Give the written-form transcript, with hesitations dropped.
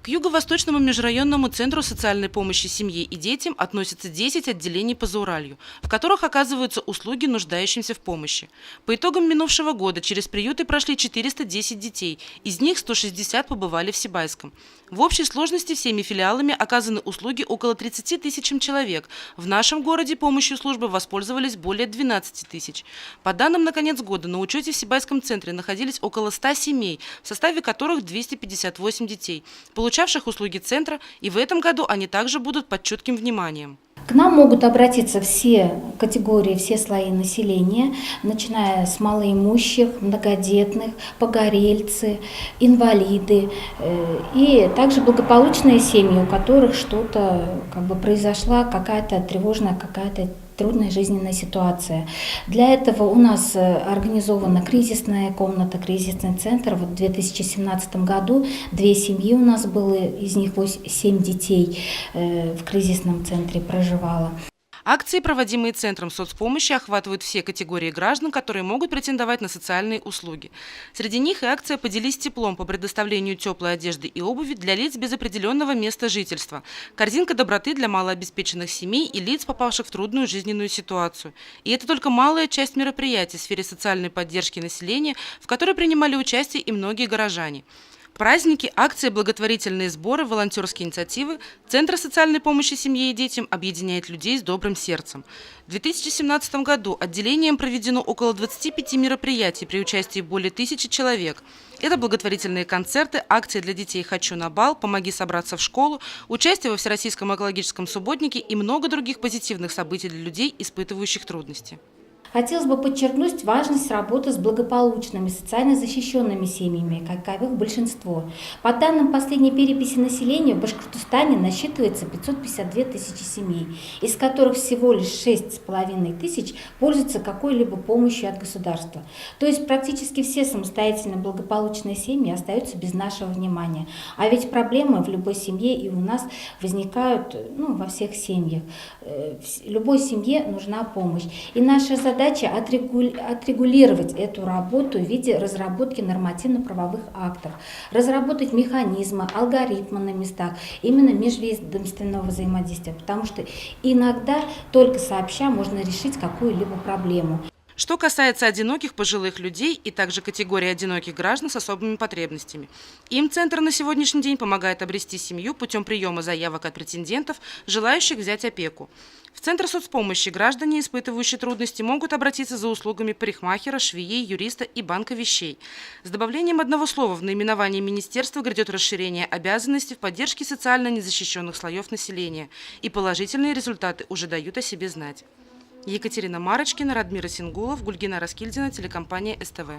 Юго-Восточному межрайонному центру социальной помощи семье и детям относятся 10 отделений по Зауралью, в которых оказываются услуги нуждающимся в помощи. По итогам минувшего года через приюты прошли 410 детей, из них 160 побывали в Сибайском. В общей сложности всеми филиалами оказаны услуги около 30 тысячам человек. В нашем городе помощью службы воспользовались более 12 тысяч. По данным на конец года на учете в Сибайском центре находились около 100 семей, в составе которых 258 детей, получавших услуги центра, и в этом году они также будут под чутким вниманием. К нам могут обратиться все категории, все слои населения, начиная с малоимущих, многодетных, погорельцы, инвалиды и также благополучные семьи, у которых что-то произошла, какая-то тревожная, какая-то трудная жизненная ситуация. Для этого у нас организована кризисная комната, кризисный центр. В 2017 году 2 семьи у нас было, из них 7 детей в кризисном центре проживало. Акции, проводимые Центром соцпомощи, охватывают все категории граждан, которые могут претендовать на социальные услуги. Среди них и акция «Поделись теплом» по предоставлению теплой одежды и обуви для лиц без определенного места жительства, корзинка доброты для малообеспеченных семей и лиц, попавших в трудную жизненную ситуацию. И это только малая часть мероприятий в сфере социальной поддержки населения, в которой принимали участие и многие горожане. Праздники, акции, благотворительные сборы, волонтерские инициативы Центра социальной помощи семье и детям объединяет людей с добрым сердцем. В 2017 году отделением проведено около 25 мероприятий при участии более 1000 человек. Это благотворительные концерты, акции для детей «Хочу на бал», «Помоги собраться в школу», участие во Всероссийском экологическом субботнике и много других позитивных событий для людей, испытывающих трудности. Хотелось бы подчеркнуть важность работы с благополучными, социально защищенными семьями, каковых большинство. По данным последней переписи населения, в Башкортостане насчитывается 552 тысячи семей, из которых всего лишь 6,5 тысяч пользуются какой-либо помощью от государства. То есть практически все самостоятельно благополучные семьи остаются без нашего внимания. А ведь проблемы в любой семье и у нас возникают во всех семьях. Любой семье нужна помощь. И наша задача отрегулировать эту работу в виде разработки нормативно-правовых актов, разработать механизмы, алгоритмы на местах, именно межведомственного взаимодействия, потому что иногда только сообща можно решить какую-либо проблему. Что касается одиноких пожилых людей и также категории одиноких граждан с особыми потребностями. Им Центр на сегодняшний день помогает обрести семью путем приема заявок от претендентов, желающих взять опеку. В Центр соцпомощи граждане, испытывающие трудности, могут обратиться за услугами парикмахера, швеи, юриста и банка вещей. С добавлением одного слова в наименовании министерства грядет расширение обязанностей в поддержке социально незащищенных слоев населения, и положительные результаты уже дают о себе знать. Екатерина Марочкина, Радмир Асингулов, Гульгина Раскильдина, телекомпания СТВ.